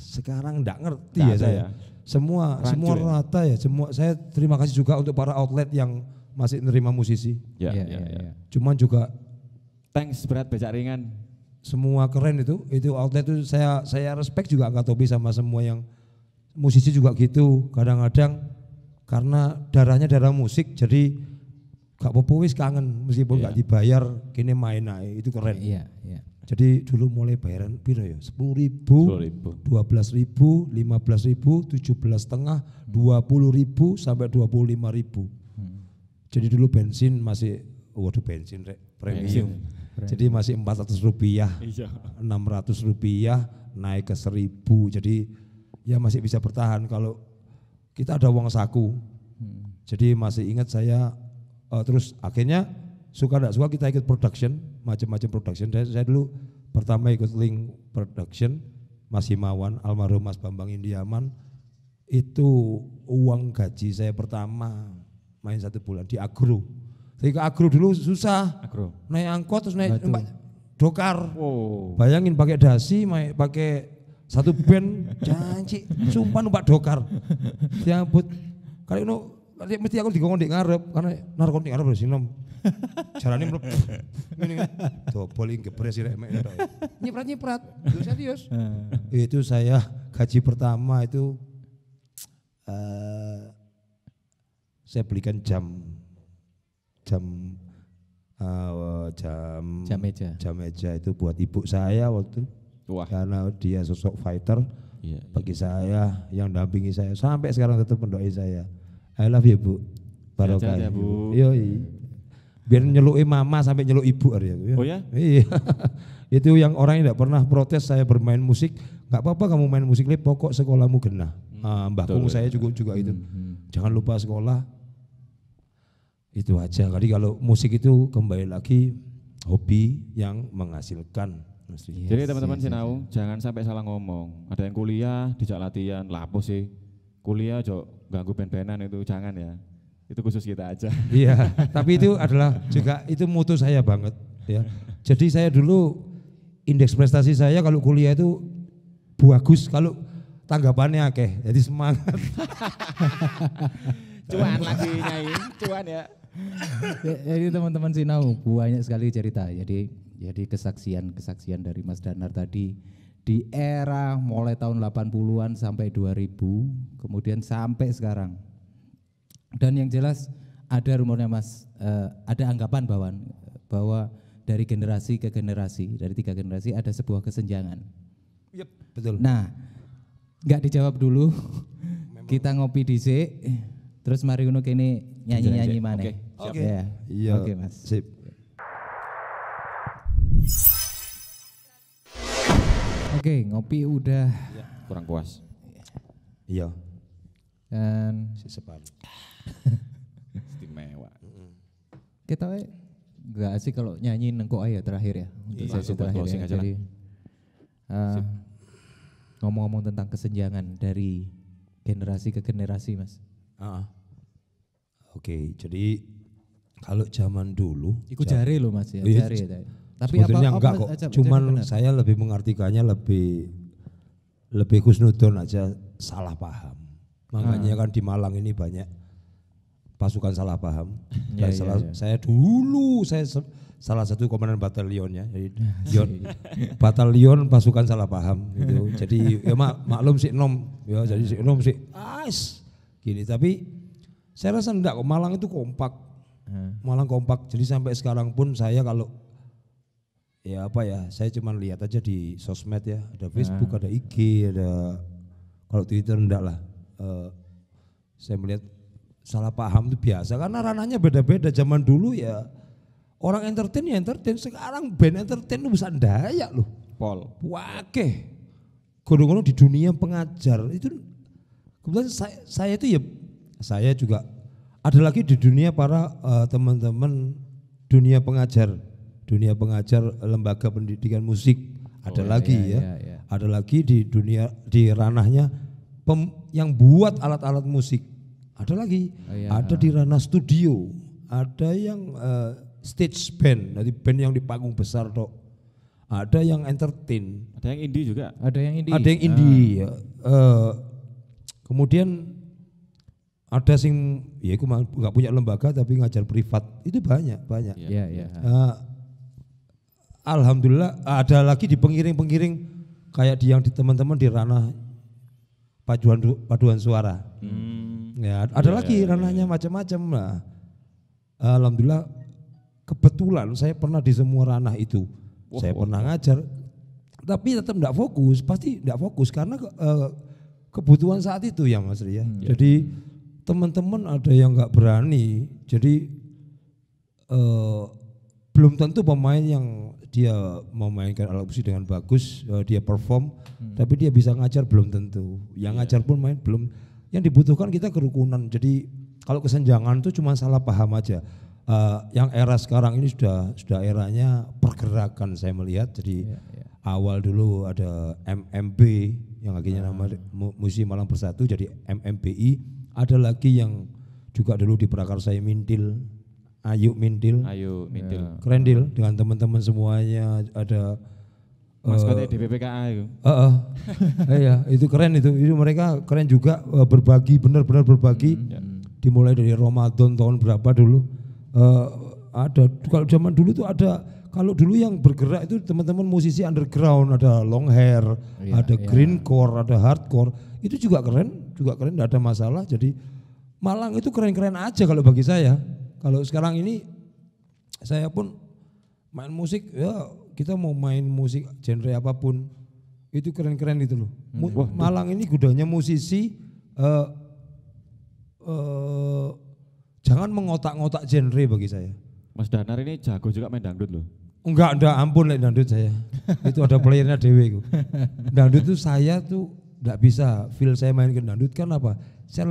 Sekarang enggak ngerti ya saya. Semua rata ya. Saya terima kasih juga untuk para outlet yang masih menerima musisi. Ya. Cuman juga thanks berat becak ringan. Semua keren itu outlet itu saya respect juga Kak Tobi sama semua yang musisi juga gitu. Kadang-kadang karena darahnya darah musik jadi gak apa-apa wis kangen meskipun gak dibayar kini main aja, itu keren. Jadi dulu mulai bayaran piro ya? 10.000, 12.000, 15.000, 17,5, 20.000 sampai 25.000. Jadi dulu bensin masih, waduh bensin premium. Jadi masih 400 rupiah, 600 rupiah naik ke 1.000. Jadi ya masih bisa bertahan kalau kita ada uang saku. Jadi masih ingat saya, terus akhirnya suka tidak suka kita ikut production, macam-macam production. Saya dulu pertama ikut Link Production, Mas Himawan, almarhum Mas Bambang Indiaman. Itu uang gaji saya pertama main 1 bulan di Agro. Jadi ke Agro dulu susah, naik angkot terus naik dokar. Bayangin pakai dasi, pakai 1 band, janji, sumpah numpak dokar. Diambut, kali itu mesti aku digongong di ngarep, karena narkon di ngarep sinom. Caranya ini dobol gebres sih nyiprat, serius. Itu saya gaji pertama itu saya belikan jam meja itu buat ibu saya waktu. Karena dia sosok fighter bagi saya, yang dampingi saya sampai sekarang tetap mendoain saya. I love you Bu, barokah ya Bu. Yoi. Biar nyeluki mama sampai nyeluk ibu ya. Oh ya? Iya. Itu yang orang yang tidak pernah protes saya bermain musik. Nggak apa-apa kamu main musik, pokok sekolahmu genah. Mbah Kung saya juga itu. Jangan lupa sekolah. Itu aja. Jadi kalau musik itu kembali lagi hobi yang menghasilkan. Jadi teman-teman Sinau jangan sampai salah ngomong. Ada yang kuliah dijak latihan, lapo sih. Kuliah ganggu band-bandan itu jangan ya. Itu khusus kita aja. Iya, tapi itu adalah juga itu mutu saya banget ya. Jadi saya dulu indeks prestasi saya kalau kuliah itu bagus, kalau tanggapannya akeh, jadi semangat. Cuan lagi Nyai, cuan ya. Jadi teman-teman Sinau banyak sekali cerita. Jadi kesaksian dari Mas Danar tadi di era mulai tahun 80-an sampai 2000, kemudian sampai sekarang. Dan yang jelas ada rumornya Mas, ada anggapan bahwa dari generasi ke generasi, dari 3 generasi ada sebuah kesenjangan. Yep, betul. Nah, nggak dijawab dulu, kita ngopi dhisik, terus mari ngono kene nyanyi-nyanyi mana? Oke. Iya. Oke Mas. Sip. Oke, ngopi udah kurang puas. Iya. Dan separuh. Istimewa. Kita nggak asik kalau nyanyi nengkok aja terakhir ya untuk sesi terakhir ya. Jadi ngomong-ngomong tentang kesenjangan dari generasi ke generasi Mas. Oke, jadi kalau zaman dulu ikut jari loh Mas ya, jari ya. Tapi sebetulnya enggak kok, cuman saya lebih mengartikannya lebih husnudon aja, salah paham. Makanya kan di Malang ini banyak pasukan salah paham. Dan saya dulu salah satu komandan batalionnya, jadi batalion pasukan salah paham gitu. Jadi ya maklum si Nom, ya jadi si Nom si gini. Tapi saya rasa enggak kok, Malang itu kompak. Malang kompak. Jadi sampai sekarang pun saya kalau saya cuma lihat aja di sosmed ya, ada Facebook, ada IG, ada kalau Twitter enggak lah. Saya melihat salah paham itu biasa karena ranahnya beda-beda. Zaman dulu ya orang entertain ya entertain, sekarang band entertain itu bisa ndayak loh. Wakeh. Gono-gono di dunia pengajar itu kebetulan saya itu ya, saya juga ada lagi di dunia para teman-teman dunia pengajar lembaga pendidikan musik, ada lagi ada lagi di dunia di ranahnya yang buat alat-alat musik, ada lagi, ada di ranah studio, ada yang stage band, dari band yang di panggung besar toh, ada yang entertain, ada yang indie juga, ada yang indie, kemudian ada sing ya aku nggak punya lembaga tapi ngajar privat, itu banyak. Alhamdulillah ada lagi di pengiring-pengiring kayak yang di teman-teman di ranah paduan suara. Ya, ada lagi ranahnya macam-macam lah. Alhamdulillah kebetulan saya pernah di semua ranah itu. Saya pernah ngajar, tapi tetap enggak fokus, pasti enggak fokus karena kebutuhan saat itu ya Mas Ria. Jadi teman-teman ada yang enggak berani, jadi belum tentu pemain yang dia memainkan alat musik dengan bagus, dia perform, tapi dia bisa ngajar belum tentu. Yang ngajar pun main belum. Yang dibutuhkan kita kerukunan. Jadi kalau kesenjangan itu cuma salah paham aja. Yang era sekarang ini sudah eranya pergerakan saya melihat. Jadi awal dulu ada MMB yang akhirnya nama Musisi Malang Bersatu jadi MMBI. Ada lagi yang juga dulu diprakarsai Mintil. Ayu Mintil. Keren Dil dengan teman-teman semuanya ada maskotnya DPPKA itu. Iya, itu keren itu mereka keren juga berbagi benar-benar berbagi. Dimulai dari Ramadan tahun berapa dulu ada kalau zaman dulu tuh ada kalau dulu yang bergerak itu teman-teman musisi underground ada long hair, ada greencore, ada hardcore. Itu juga keren enggak ada masalah. Jadi Malang itu keren-keren aja kalau bagi saya. Kalau sekarang ini saya pun main musik ya kita mau main musik genre apapun itu keren-keren itu loh. Malang ini gudangnya musisi jangan mengotak-ngotak genre bagi saya. Mas Danar ini jago juga main dangdut loh. Enggak ampun dangdut saya. Itu ada playernya dewe. Dangdut itu saya tuh enggak bisa feel saya main ke dangdut kan apa? Saya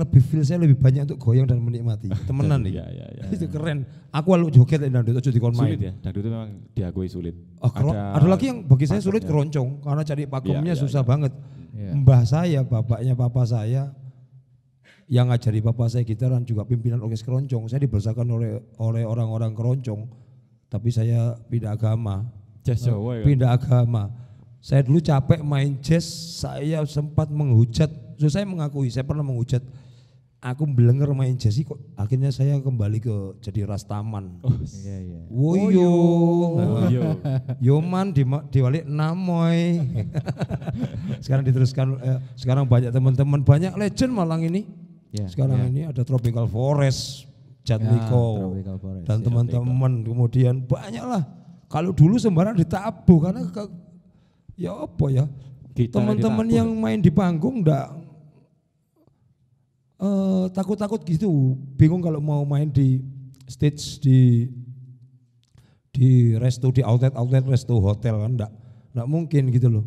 lebih banyak untuk goyang dan menikmati. Temenan nih. Itu keren. Aku lalu joget dangdut aja dikon main. Sulit ya, dangdut itu memang diakui sulit. Ada lagi yang bagi saya sulit keroncong karena cari pakemnya susah banget. Mbah saya, bapaknya papa saya yang ngajari papa saya gitaran juga pimpinan orkes keroncong. Saya dibesarkan oleh orang-orang keroncong. Tapi saya pindah agama. Pindah agama. Saya dulu capek main jazz, saya sempat menghujat. Saya mengakui, saya pernah menghujat. Aku belenger main jazz kok. Akhirnya saya kembali ke jadi rastaman. Woyo. Yoman diwalik namoy. Sekarang diteruskan. Sekarang banyak teman-teman, banyak legend Malang ini. Sekarang ini ada Tropical Forest, Jatmiko, dan teman-teman. Kemudian banyak lah. Kalau dulu sembarang ditabuh karena ya apa ya, teman-teman yang main di panggung enggak takut-takut gitu, bingung kalau mau main di stage di resto, di outlet resto hotel kan enggak mungkin gitu loh.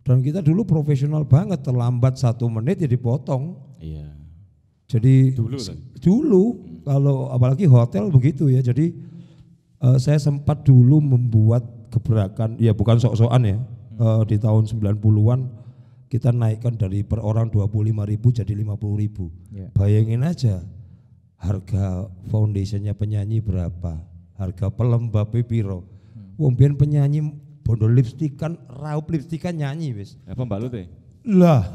Dan kita dulu profesional banget, terlambat 1 menit ya dipotong. Iya. Jadi dulu kalau apalagi hotel begitu ya. Jadi saya sempat dulu membuat gebrakan, ya bukan sok-sokan ya. Di tahun 90-an kita naikkan dari per orang 25.000 jadi 50.000. Bayangin aja harga foundationnya penyanyi berapa, harga pelembabnya piro. Wong biyen penyanyi bondo lipstikan, raup lipstikan nyanyi wis. Apa mbalut e? Lah.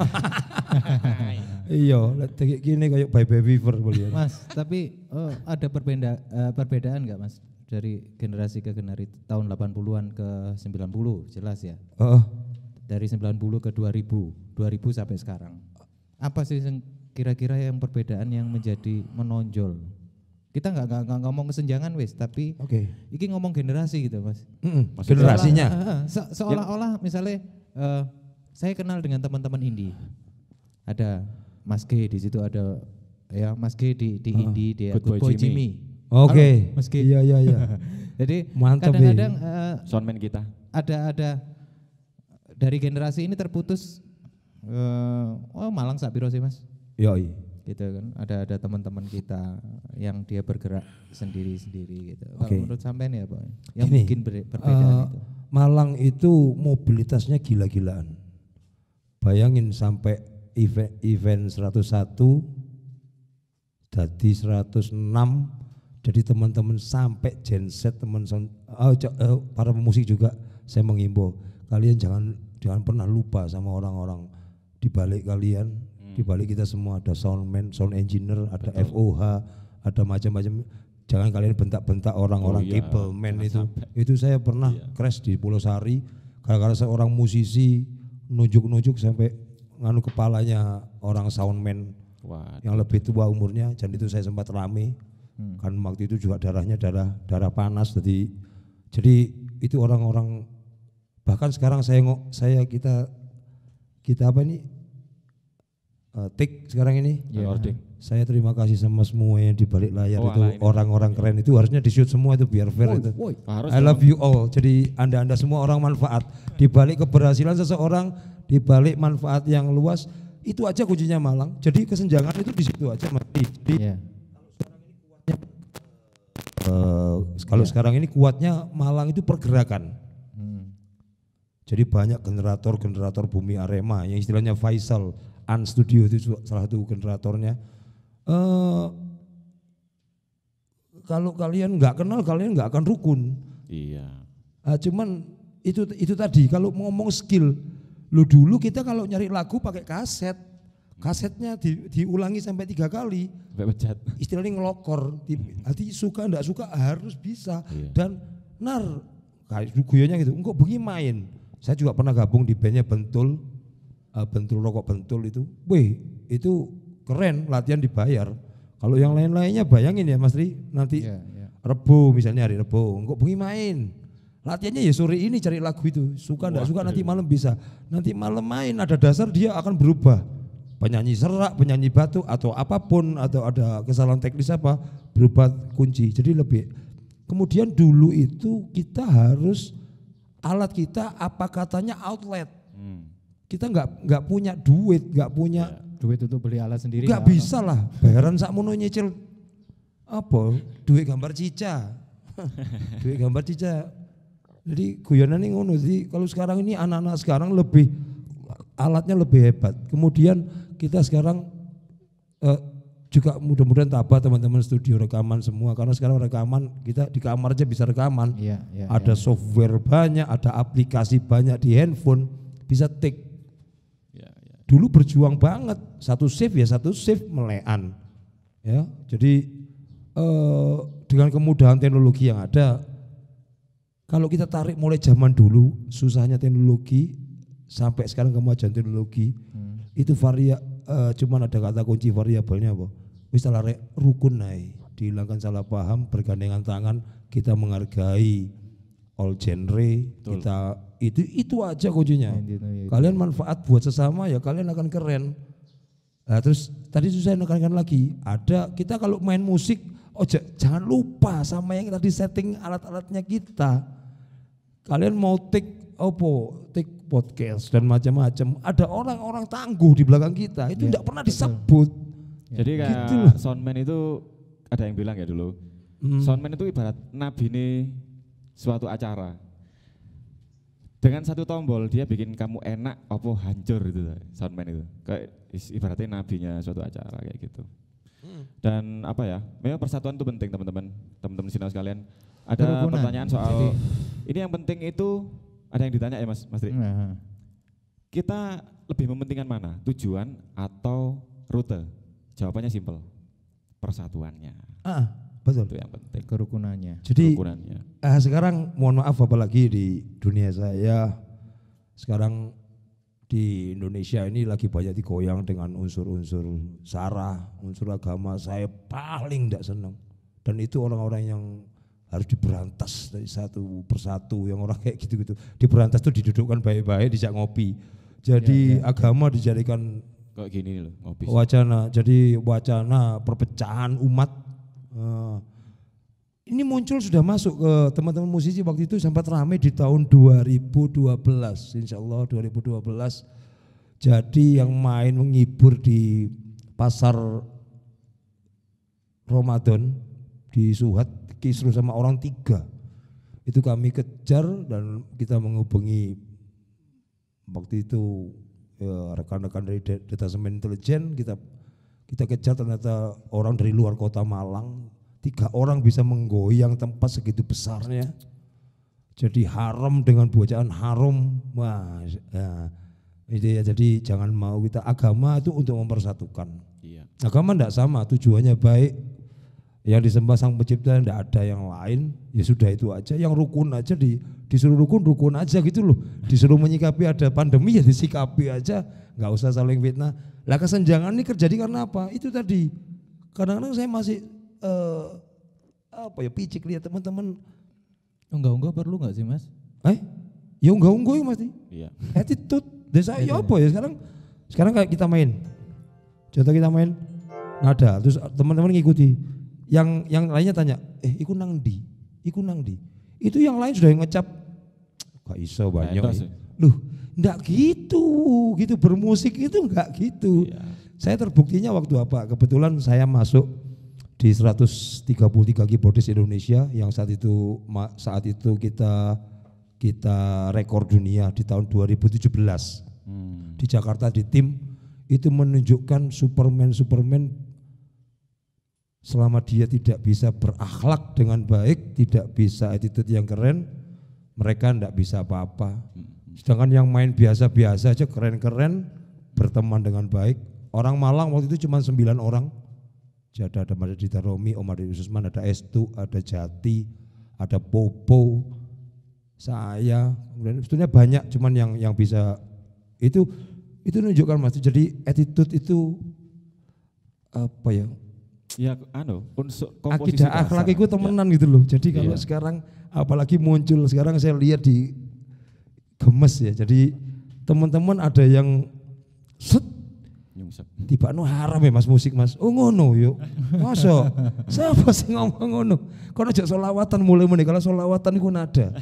Iya, gini kayak Baby Fever boleh. Mas, tapi ada perbedaan enggak Mas? Dari generasi ke generasi tahun 80-an ke 90 jelas ya. Dari 90 ke 2000 sampai sekarang. Apa sih kira-kira yang perbedaan yang menjadi menonjol? Kita nggak ngomong kesenjangan wes, tapi ini ngomong generasi gitu Mas. Generasinya. Seolah-olah misalnya saya kenal dengan teman-teman indie. Ada Mas G di situ, ada ya Mas G di indie, dia Good Boy Jimmy. Oke. Meski. Iya. Jadi mantap, kadang-kadang soundman kita. Ada dari generasi ini terputus. Malang sak piro sih Mas? Yoi. Gitu kan. Ada teman-teman kita yang dia bergerak sendiri-sendiri gitu. Kalau menurut sampean ya Pak? Yang gini, mungkin perbedaan itu. Malang itu mobilitasnya gila-gilaan. Bayangin sampai event 101 jadi 106. Jadi teman-teman sampai genset para pemusik juga saya mengimbau kalian jangan pernah lupa sama orang-orang di balik kalian, di balik kita semua ada soundman, sound engineer, ada FOH, ada macam-macam. Jangan kalian bentak-bentak orang-orang cable man itu. Itu saya pernah crash di Pulau Sari gara-gara seorang musisi nunjuk-nunjuk sampai nganu kepalanya orang soundman yang lebih tua umurnya, dan itu saya sempat rame. Kan waktu itu juga darahnya darah panas, jadi itu orang-orang Bahkan sekarang kita apa ini take sekarang ini. Recording. Saya terima kasih sama semua yang di balik layar itu ini. orang-orang keren itu harusnya di shoot semua itu biar fair itu. Harus I love you all. Jadi anda semua orang manfaat. Di balik keberhasilan seseorang, di balik manfaat yang luas, itu aja kuncinya Malang. Jadi kesenjangan itu di situ aja mati. Jadi kalau sekarang ini kuatnya Malang itu pergerakan. Jadi banyak generator Bumi Arema yang istilahnya Faisal An Studio itu salah satu generatornya. Kalau kalian nggak kenal kalian nggak akan rukun. Iya. Cuman itu tadi kalau ngomong skill, lu dulu kita kalau nyari lagu pakai kasetnya diulangi sampai 3 kali. Sampai pecat. Istilahnya ngelokor. Hati suka nggak suka harus bisa. Iya. Dan kayak guyonnya gitu. Engkau bengi main. Saya juga pernah gabung di bandnya Bentul Rokok Bentul itu. Wih, itu keren, latihan dibayar. Kalau yang lain-lainnya bayangin ya Mas Ri, nanti Rebo misalnya hari Rebo, engkau bengi main. Latihannya ya sore ini cari lagu itu. Suka enggak suka nanti malam bisa. Nanti malam main ada dasar dia akan berubah. Penyanyi serak, penyanyi batu atau apapun atau ada kesalahan teknis apa berubah kunci. Jadi lebih. Kemudian dulu itu kita harus alat kita apa katanya outlet. Kita nggak punya duit, nggak punya duit untuk beli alat sendiri. Nggak bisa lah, bayaran sakmono nyicil apa? Duit gambar cica, duit gambar cica. Jadi guyonan ini ngono. Jadi kalau sekarang ini anak-anak sekarang lebih alatnya lebih hebat. Kemudian kita sekarang juga mudah-mudahan tabah teman-teman studio rekaman semua karena sekarang rekaman kita di kamar aja bisa rekaman. Ada software banyak, ada aplikasi banyak di handphone bisa take. Dulu berjuang banget satu save melean. Ya, jadi dengan kemudahan teknologi yang ada, kalau kita tarik mulai zaman dulu susahnya teknologi sampai sekarang kemajuan teknologi itu cuman ada kata kunci variabelnya apa? Wis rukun naik, dihilangkan salah paham, bergandengan tangan, kita menghargai all genre, kita itu aja kuncinya. Kalian manfaat buat sesama ya kalian akan keren. Nah, terus tadi saya nekankan lagi, kita kalau main musik, jangan lupa sama yang tadi setting alat-alatnya kita. Kalian mau take podcast dan macam-macam, ada orang-orang tangguh di belakang kita, itu tidak pernah disebut. Jadi kayak gitu soundman itu ada yang bilang ya dulu, soundman itu ibarat nabi ini suatu acara. Dengan satu tombol dia bikin kamu enak apa hancur itu soundman itu. Kayak ibaratnya nabinya suatu acara kayak gitu. Dan apa ya? Memang persatuan itu penting teman-teman Sinau sekalian. Ada pertanyaan soal ini yang penting itu ada yang ditanya ya Mas Tri. Kita lebih mementingkan mana? Tujuan atau rute? Jawabannya simpel. Persatuannya. Betul. Itu yang penting. Kerukunannya. Jadi sekarang mohon maaf apalagi di dunia saya sekarang di Indonesia ini lagi banyak digoyang dengan unsur-unsur sara, unsur agama. Saya paling tidak senang. Dan itu orang-orang yang harus diberantas dari satu persatu, yang orang kayak gitu-gitu. Diberantas itu didudukkan baik-baik, dijak ngopi. Jadi agama dijadikan kayak gini loh, ngopi. Wacana perpecahan umat. Ini muncul sudah masuk ke teman-teman musisi waktu itu sempat ramai di tahun 2012, insya Allah 2012. Jadi yang main menghibur di pasar Ramadan di Suhat, kisruh sama orang 3. Itu kami kejar dan kita menghubungi waktu itu rekan-rekan dari detasemen intelijen, kita kejar, ternyata orang dari luar kota Malang, 3 orang bisa menggoyang tempat segitu besarnya. Jadi haram dengan bacaan haram. Wah, ya, jadi jangan mau kita, agama itu untuk mempersatukan. Iya. Agama enggak sama, tujuannya baik. Yang disembah Sang Pencipta enggak ada yang lain, ya sudah itu aja. Yang rukun aja disuruh rukun aja gitu loh. Disuruh menyikapi ada pandemi ya disikapi aja, enggak usah saling fitnah. Lah kesenjangan ini terjadi karena apa? Itu tadi. Kadang-kadang saya masih picik lihat teman-teman. Enggak perlu enggak sih Mas? Ya unggah-ungguh ya Mas. Iya. Attitude. Desa ya apa ya sekarang kayak kita main. Contoh kita main nada, terus teman-teman ngikuti. Yang lainnya tanya, iku nang ndi? Iku nang ndi? Itu yang lain sudah ngecap gak iso banyak. Loh, enggak gitu bermusik itu enggak gitu. Iya. Saya terbuktinya waktu apa? Kebetulan saya masuk di 133 keyboardis Indonesia yang saat itu kita rekor dunia di tahun 2017. Di Jakarta di tim itu menunjukkan Superman selama dia tidak bisa berakhlak dengan baik, tidak bisa attitude yang keren, mereka tidak bisa apa-apa. Sedangkan yang main biasa-biasa aja keren-keren, berteman dengan baik. Orang Malang waktu itu cuma 9 orang. Jadi ada Madita Romi, Om Adi Usman, ada Estu, ada Jati, ada Popo, saya, kemudian sebetulnya banyak, cuman yang bisa itu menunjukkan Mas. Jadi attitude itu apa ya? Ya unsur komposisi akidah akhlak itu temenan gitu loh. Jadi kalau sekarang apalagi muncul sekarang saya lihat di gemes ya. Jadi teman-teman ada yang tiba haram ya Mas musik Mas. Oh ngono yuk. Masa siapa sih ngomong ngono? Kau aja solawatan mulai kalau solawatan itu nada.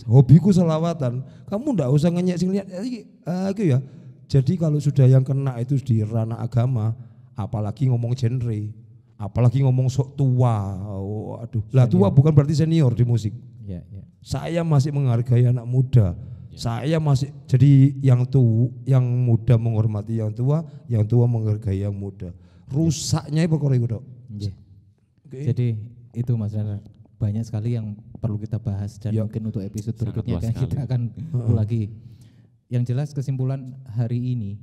Hobiku selawatan, kamu ndak usah ngenyek sing lihat gitu ya. Jadi kalau sudah yang kena itu di ranah agama, apalagi ngomong genre, apalagi ngomong sok tua. Aduh, lah tua bukan berarti senior di musik. Ya. Saya masih menghargai anak muda. Saya masih jadi yang muda menghormati yang tua menghargai yang muda. Rusaknya itu perkara itu, Dok. Okay. Jadi itu Mas Dara. Banyak sekali yang perlu kita bahas dan mungkin untuk episode berikutnya kan kita akan lagi. Yang jelas kesimpulan hari ini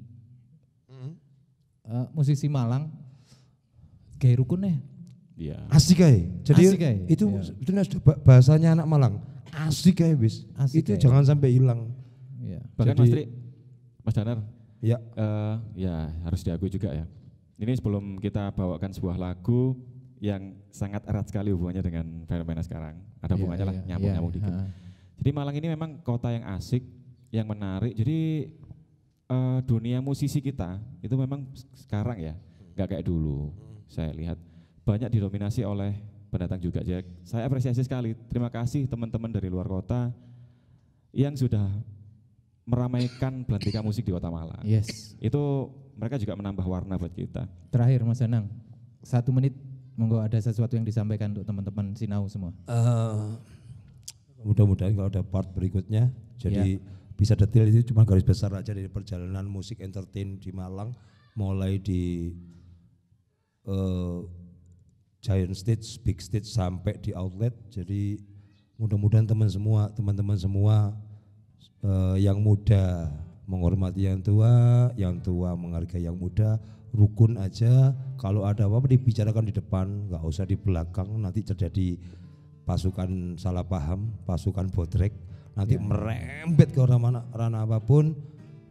musisi Malang gaya rukunnya. Iya. Asik aja. Jadi itu sebetulnya bahasanya anak Malang. Asik aja bis. Itu jangan sampai hilang. Ya. Bahkan Mas Danar. Ya. Ya harus diakui juga ya. Ini sebelum kita bawakan sebuah lagu yang sangat erat sekali hubungannya dengan fenomena sekarang. Ada hubungannya lah, nyambung-nyambung dikit. Jadi Malang ini memang kota yang asik, yang menarik. Jadi dunia musisi kita itu memang sekarang ya, nggak kayak dulu. Saya lihat banyak didominasi oleh pendatang juga. Jadi saya apresiasi sekali. Terima kasih teman-teman dari luar kota yang sudah meramaikan belantika musik di kota Malang. Yes. Itu mereka juga menambah warna buat kita. Terakhir Mas Danang, 1 menit. Monggo ada sesuatu yang disampaikan untuk teman-teman Sinau semua. Mudah-mudahan kalau ada part berikutnya, jadi bisa detail itu cuma garis besar aja dari perjalanan musik entertain di Malang, mulai di giant stage, big stage sampai di outlet. Jadi mudah-mudahan teman-teman semua yang muda menghormati yang tua menghargai yang muda. Rukun aja, kalau ada apa-apa dibicarakan di depan, nggak usah di belakang, nanti terjadi pasukan salah paham, pasukan bodrek, nanti merembet ke ranah apapun.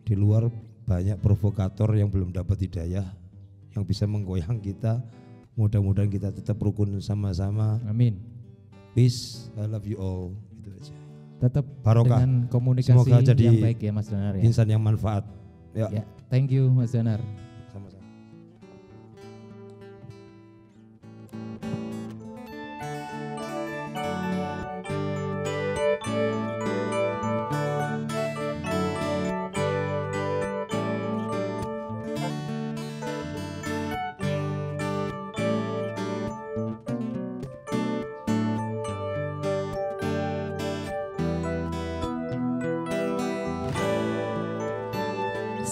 Di luar banyak provokator yang belum dapat hidayah, yang bisa menggoyang kita. Mudah-mudahan kita tetap rukun sama-sama. Amin. Peace, I love you all. Itu aja. Tetap barokah. Dengan komunikasi semoga jadi yang baik ya Mas Danar ya. Insan yang manfaat. Ya. Thank you Mas Danar. Sama-sama.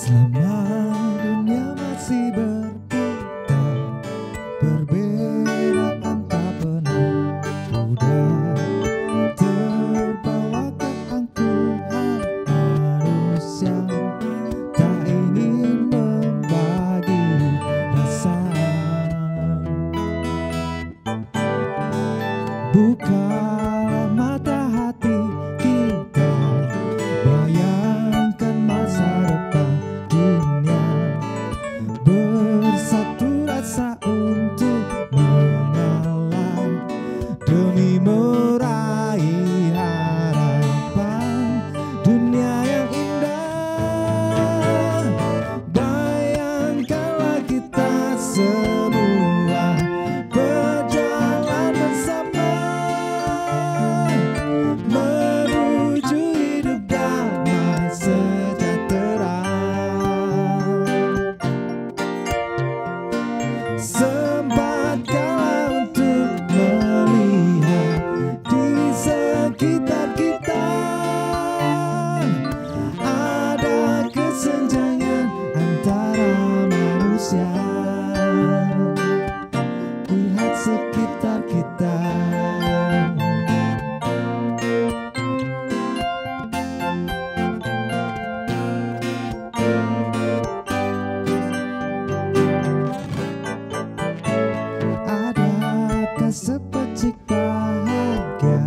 Selama dunia masih berputar, perbedaan tak pernah pudar, terbawa keangkuhan manusia, tak ingin membagi rasa. Bukalah mata hati kita, bayangkan masa depan. Bersatu rasa untuk mengalah demi meraih harapan. Sempatkanlah untuk melihat di sekitar kita ada kesenjangan antara manusia. Lihat sekitar kita. Adakah sepercik bahagia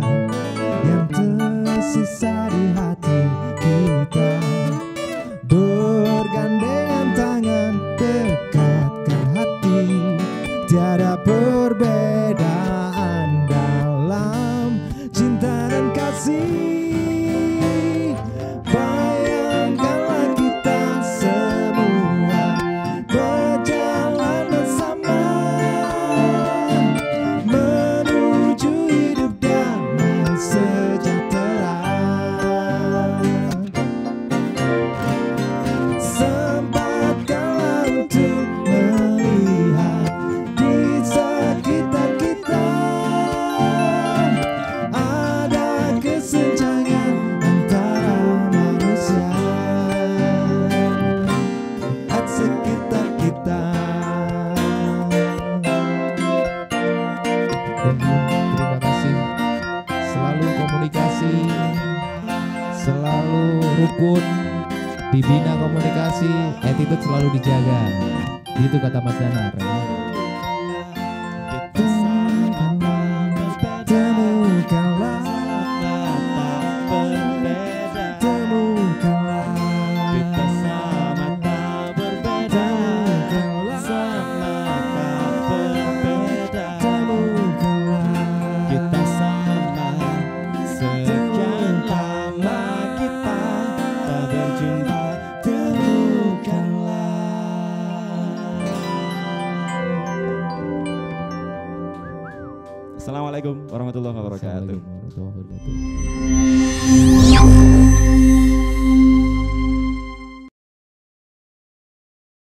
yang tersisa di hati kita? Bergandengan tangan, dekatkan hati. Tiada perbedaan dalam cinta dan kasih. Bayangkanlah kita semua berjalan bersama menuju hidup damai sejahtera. Sempatkanlah untuk melihat di sekitar kita ada kesenjangan antara manusia. Lihat sekitar kita. Terima kasih. Selalu komunikasi, selalu rukun, dibina komunikasi, attitude selalu dijaga. Itu kata Mas Danar. Temukanlah, temukanlah, kita sama tak berbeda. Temukanlah, kita sama. Sekian lama kita tak berjumpa. Temukanlah. Assalamualaikum warahmatullahi wabarakatuh. Assalamualaikum warahmatullahi wabarakatuh.